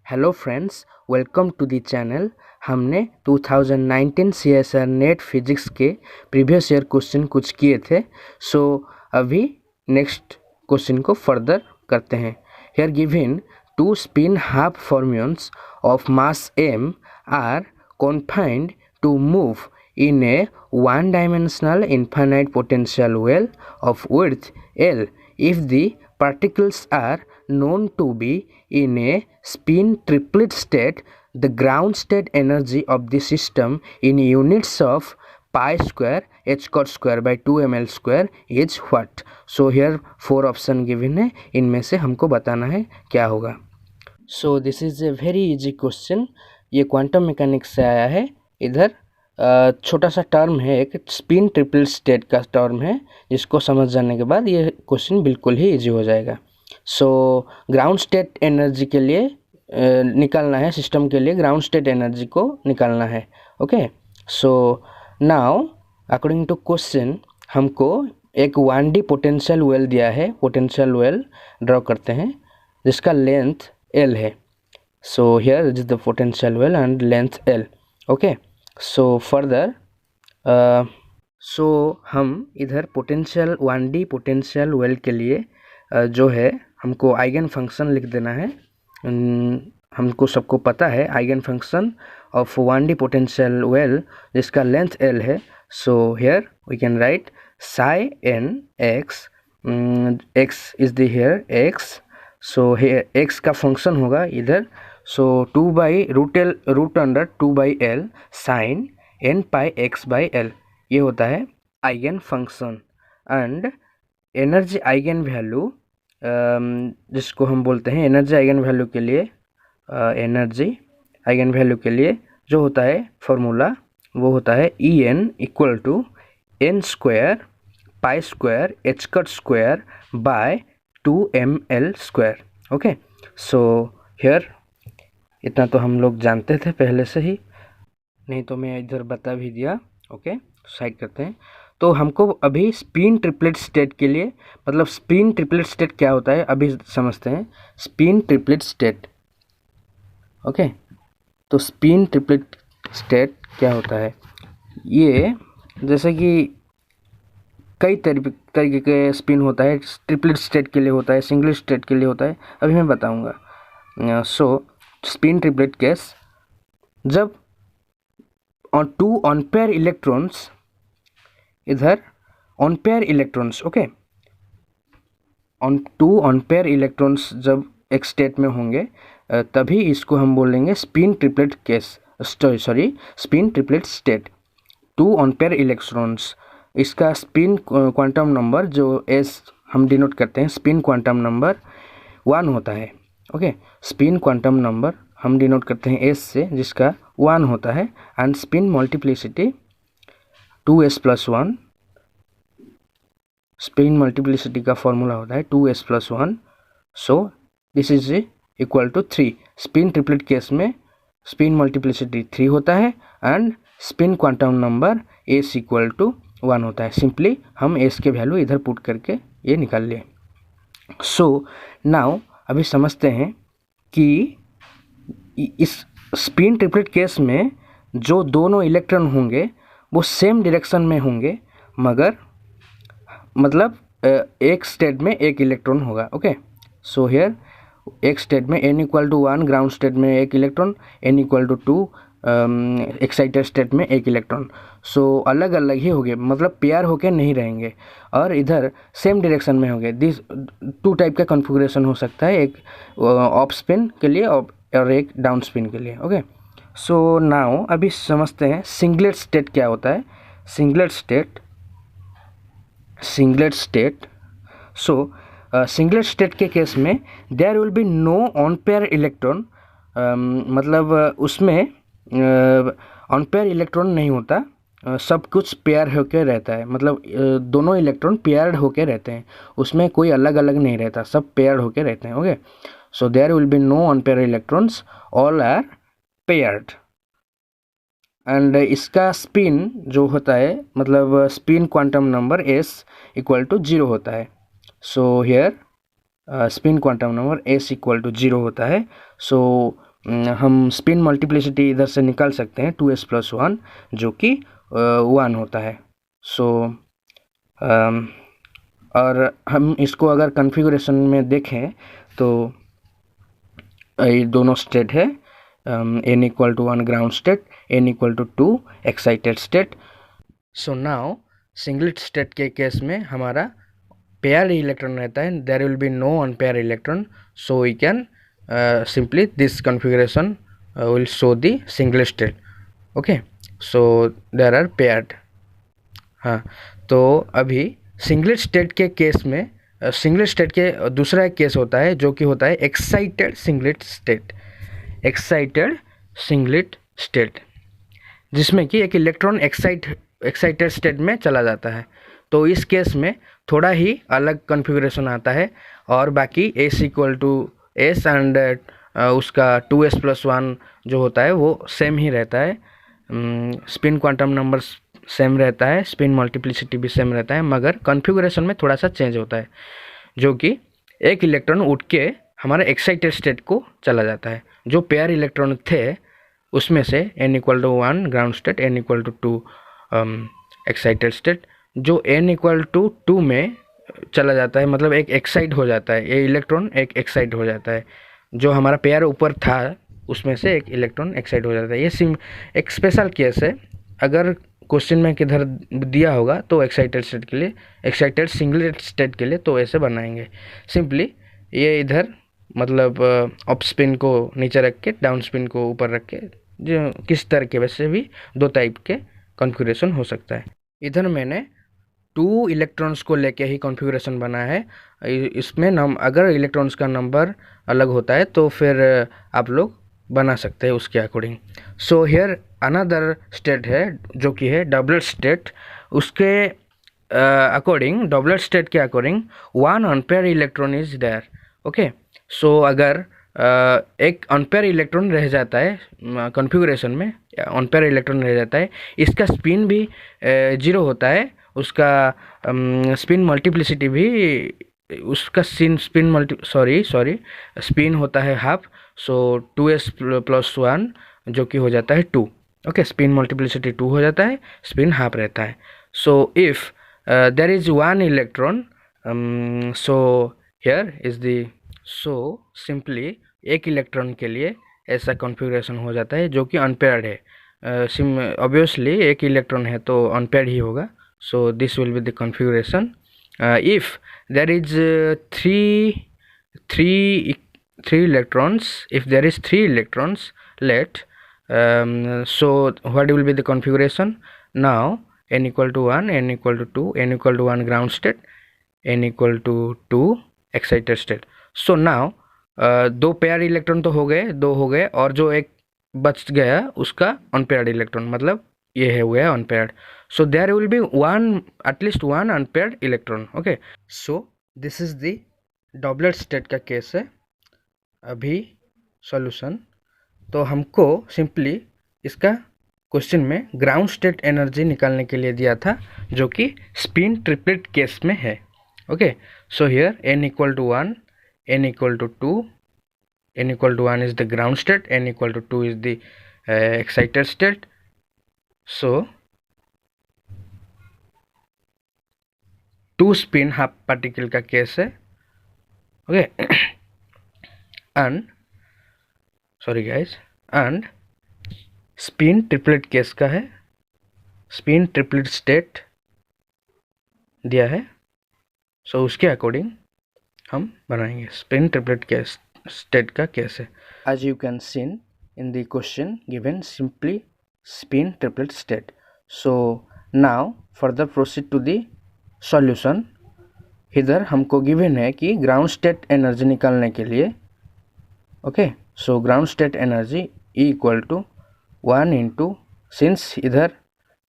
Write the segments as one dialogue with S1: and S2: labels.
S1: Hello friends, welcome to the channel. हमने 2019 CSR net physics के previous year question कुछ किए थे। अभी नेक्स्ट क्वेश्चन को फर्दर करते हैं। Here given two spin half fermions of mass m are confined to move in a one-dimensional infinite potential well of width L if the particles are known to be in a spin triplet state. The ground state energy of the system in units of pi square h cot square by 2 ml square is what? So here 4 option given है, इनमें से हमको बताना है क्या होगा। So this is a very easy question. ये quantum mechanics से आया है। इधर छोटा सा टर्म है, एक स्पिन ट्रिपल स्टेट का टर्म है, जिसको समझ जाने के बाद ये क्वेश्चन बिल्कुल ही इजी हो जाएगा। सो ग्राउंड स्टेट एनर्जी के लिए निकालना है, सिस्टम के लिए ग्राउंड स्टेट एनर्जी को निकालना है। Okay, so now according to question हमको एक 1D पोटेंशियल वेल दिया है। पोटेंशियल वेल ड्रॉ करते हैं जिसका लेंथ L है। So here is the potential well and length L. Okay, so further हम इधर पोटेंशियल 1D पोटेंशियल वेल के लिए जो है हमको आइगन फंक्शन लिख देना है। हमको सबको पता है eigen function of 1D potential well जिसका लेंथ L है। So here we can write psi n x, x is the here x। So here x का फंक्शन होगा इधर, so 2 under 2/L sine n pi x by L, ये होता है eigen function. And energy eigen value जिसको हम बोलते हैं एनर्जी आइगन वैल्यू के लिए, जो होता है फॉर्मूला वो होता है En equal to n square pi square h cut square by 2ml square. Okay, so here इतना तो हम लोग जानते थे पहले से ही, नहीं तो मैं इधर बता भी दिया। ओके, साइड करते हैं। तो हमको अभी स्पिन ट्रिपलेट स्टेट के लिए, मतलब स्पिन ट्रिपलेट स्टेट क्या होता है अभी समझते हैं। स्पिन ट्रिपलेट स्टेट, ओके, तो स्पिन ट्रिपलेट स्टेट क्या होता है, ये जैसे कि कई तरीके के स्पिन होता है। ट्रिपलेट स्टेट के लिए होता है, सिंगल स्टेट के लिए होता है, अभी मैं बताऊंगा। सो स्पिन ट्रिपलेट केस, जब टू ऑन पेयर इलेक्ट्रॉन्स, इधर unpaired electrons, okay, two unpaired electrons जब एक स्टेट में होंगे तभी इसको हम बोलेंगे spin triplet case, spin triplet state. Two unpaired electrons, इसका स्पिन क्वांटम नंबर जो S हम डिनोट करते हैं, स्पिन क्वांटम नंबर 1 होता है। ओके, स्पिन क्वांटम नंबर हम डिनोट करते हैं S से, जिसका 1 होता है। And spin multiplicity 2s+1, spin multiplicity का फॉर्मूला होता है 2s+1। So this is equal to 3। Spin triplet case में स्पिन मल्टीप्लिसिटी 3 होता है and spin quantum number S equal to 1 होता है। सिंपली हम S के वैल्यू इधर पुट करके ये निकाल लिए। सो नाउ अभी समझते हैं कि इस स्पिन ट्रिपलेट केस में जो दोनों इलेक्ट्रॉन होंगे वो सेम डायरेक्शन में होंगे, मगर मतलब एक स्टेट में एक इलेक्ट्रॉन होगा। ओके, सो हियर एक स्टेट में n equal to 1, ground state में एक electron, n equal to 2 excited state में एक इलेक्ट्रॉन। सो अलग अलग ही होंगे, मतलब पेयर होके नहीं रहेंगे, और इधर सेम डायरेक्शन में होंगे। दिस 2 टाइप का कॉन्फ़िगरेशन हो सकता है, एक अप स्पिन के लिए और एक डाउन स्पिन के लिए। ओके, सो नाउ अभी समझते हैं सिंगलेट स्टेट क्या होता है। Singlet state, so singlet state के केस में there will be no unpaired electron, मतलब उसमें ऑन पेयर इलेक्ट्रॉन नहीं होता, सब कुछ पेयर होके रहता है, मतलब दोनों इलेक्ट्रॉन पेयर्ड होके रहते हैं, उसमें कोई अलग अलग नहीं रहता, सब पेयर्ड होके रहते हैं। Okay, so there will be no unpaired electrons, all are paired. And इसका स्पिन जो होता है, मतलब spin quantum number S equal to 0 होता है। So here spin quantum number S equal to 0 होता है। सो हम स्पिन मल्टीप्लिसिटी इधर से निकाल सकते हैं 2s+1 जो कि 1 होता है। सो और हम इसको अगर कॉन्फ़िगरेशन में देखें तो ये दोनों स्टेट है, n = 1 ground state, n = 2 excited state. So now singlet state के केस में हमारा पेयर इलेक्ट्रॉन रहता है, there will be no unpaired electron, so we can simply this configuration will show the single state. Okay, so there are paired. हाँ, तो अभी singlet state के case में सिंगलेट स्टेट के दूसरा एक केस होता है जो कि होता है excited singlet state. Excited singlet state जिसमें कि एक इलेक्ट्रॉन एक्साइटेड स्टेट में चला जाता है। तो इस केस में थोड़ा ही अलग कॉन्फ़िगरेशन आता है और बाकी s = s एंड उसका 2s+1 जो होता है वो सेम ही रहता है। स्पिन क्वांटम नंबर सेम रहता है, स्पिन मल्टीप्लिसिटी भी सेम रहता है, मगर कॉन्फ़िगरेशन में थोड़ा सा चेंज होता है जो कि एक इलेक्ट्रॉन उठ के हमारा एक्साइटेड स्टेट को चला जाता है। जो पेयर इलेक्ट्रॉन थे उसमें से n = 1 ground state, n = 2 excited state, जो n = 2 में चला जाता है, मतलब एक एक्साइट हो जाता है, ये इलेक्ट्रॉन एक एक्साइट हो जाता है। जो हमारा पेयर ऊपर था उसमें से एक इलेक्ट्रॉन एक्साइट हो जाता है। ये एक स्पेशल केस है। अगर क्वेश्चन में किधर दिया होगा तो एक्साइटेड स्टेट के लिए, एक्साइटेड सिंगलेट स्टेट के लिए तो ऐसे बनाएंगे सिंपली। ये इधर मतलब अप स्पिन को नीचे रख के डाउन स्पिन को ऊपर रख के, जो किस तरह के वैसे भी दो टाइप के कॉन्फ़िगरेशन हो सकता है। इधर मैंने 2 इलेक्ट्रॉन्स को लेके ही कॉन्फ़िगरेशन बना है। इसमें अगर इलेक्ट्रॉन्स का नंबर अलग होता है तो फिर आप लोग बना सकते हैं उसके according. So here another state है जो कि है डबलेट स्टेट। उसके अकॉर्डिंग, डबलेट स्टेट के according 1 unpaired electron is there. Okay, so अगर एक अनपेयर इलेक्ट्रॉन रह जाता है कॉन्फ़िगरेशन में, अनपेयर इलेक्ट्रॉन रह जाता है, इसका स्पिन भी 0 होता है, उसका स्पिन मल्टीप्लिसिटी भी, उसका स्पिन होता है हाफ। सो 2s+1 जो कि हो जाता है 2। ओके, स्पिन मल्टीप्लिसिटी 2 हो जाता है, स्पिन हाफ रहता है। So if there is 1 electron, so here is the, so simply एक इलेक्ट्रॉन के लिए ऐसा कॉन्फ़िगरेशन हो जाता है जो कि अनपेयर्ड है। ऑब्वियसली एक इलेक्ट्रॉन है तो अनपेयर्ड ही होगा। So this will be the configuration. If there is three electrons, if there is 3 electrons left, so what will be the configuration? Now n = 1, n = 2, n = 1 ground state, n = 2 excited state. So now 2 pair electron तो हो गए, 2 हो गए, और जो एक बच गया उसका अनपेयर्ड इलेक्ट्रॉन, मतलब ये है हुआ unpaired. So there will be at least one unpaired electron. Okay, so this is the doublet state का केस है। अभी सॉल्यूशन, तो हमको सिंपली इसका क्वेश्चन में ग्राउंड स्टेट एनर्जी निकालने के लिए दिया था जो कि स्पिन ट्रिपलेट केस में है। Okay, so here n = 1, n = 2, n = 1 is the ground state, n = 2 is the excited state. So 2 spin half particle का केस है। Okay, and sorry guys, and spin triplet case का है। Spin triplet state दिया है, सो उसके according हम बनाएंगे। Spin triplet case state का केस है। As you can seen in the question given simply spin triplet state. So now further proceed to the solution. इधर हमको गिवन है कि ग्राउंड स्टेट एनर्जी निकालने के लिए, okay, so ground state energy E = 1 into, since इधर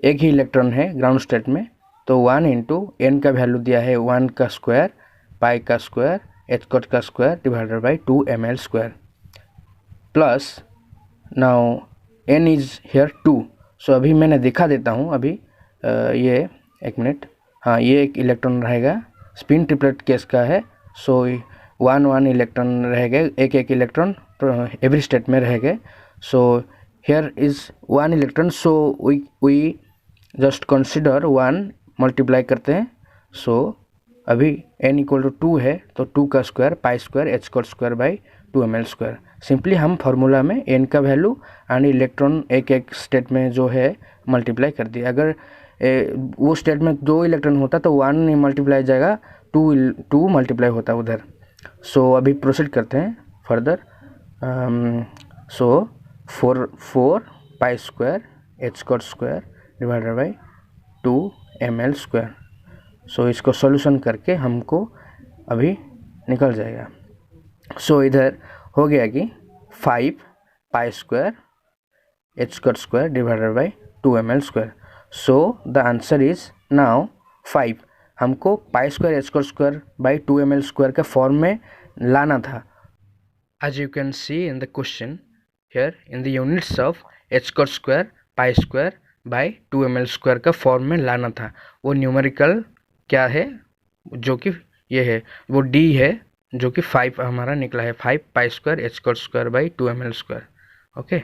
S1: एक ही electron है ग्राउंड स्टेट में, तो 1 इंटू n का वैल्यू दिया है 1 का स्क्वायर, पाई का स्क्वायर, h का square divided by 2ml² plus now n is here 2। सो अभी मैंने दिखा देता हूँ अभी, ये एक मिनट, हाँ, ये एक इलेक्ट्रॉन रहेगा, स्पिन ट्रिपलेट केस का है। सो वन वन इलेक्ट्रॉन रह गए, एक एक इलेक्ट्रॉन एवरी स्टेट में रह गए. So here is one electron, so we just consider one, multiply करते हैं. सो अभी n इक्वल टू 2 है तो 2 का square pi square h square square by 2ml square. Simply हम फार्मूला में n का वैल्यू एंड इलेक्ट्रॉन एक एक स्टेट में जो है मल्टीप्लाई कर दिया. अगर वो स्टेट में 2 इलेक्ट्रॉन होता तो 1 नहीं मल्टीप्लाई जाएगा, 2 मल्टीप्लाई होता उधर. सो अभी प्रोसीड करते हैं further. So 4 pi square h square square divided by 2ml square. So इसको सॉल्यूशन करके हमको अभी निकल जाएगा. सो इधर हो गया कि 5 pi square h square square divided by 2ml square. So the answer is now 5. हमको pi square h square square by 2ml square के फॉर्म में लाना था. As you can see in the question here in the units of h square square pi square by 2ml square का form में लाना था. वो न्यूमेरिकल क्या है जो कि ये है, वो d है जो कि 5 हमारा निकला है. 5 pi square h square square by 2ml square. Okay.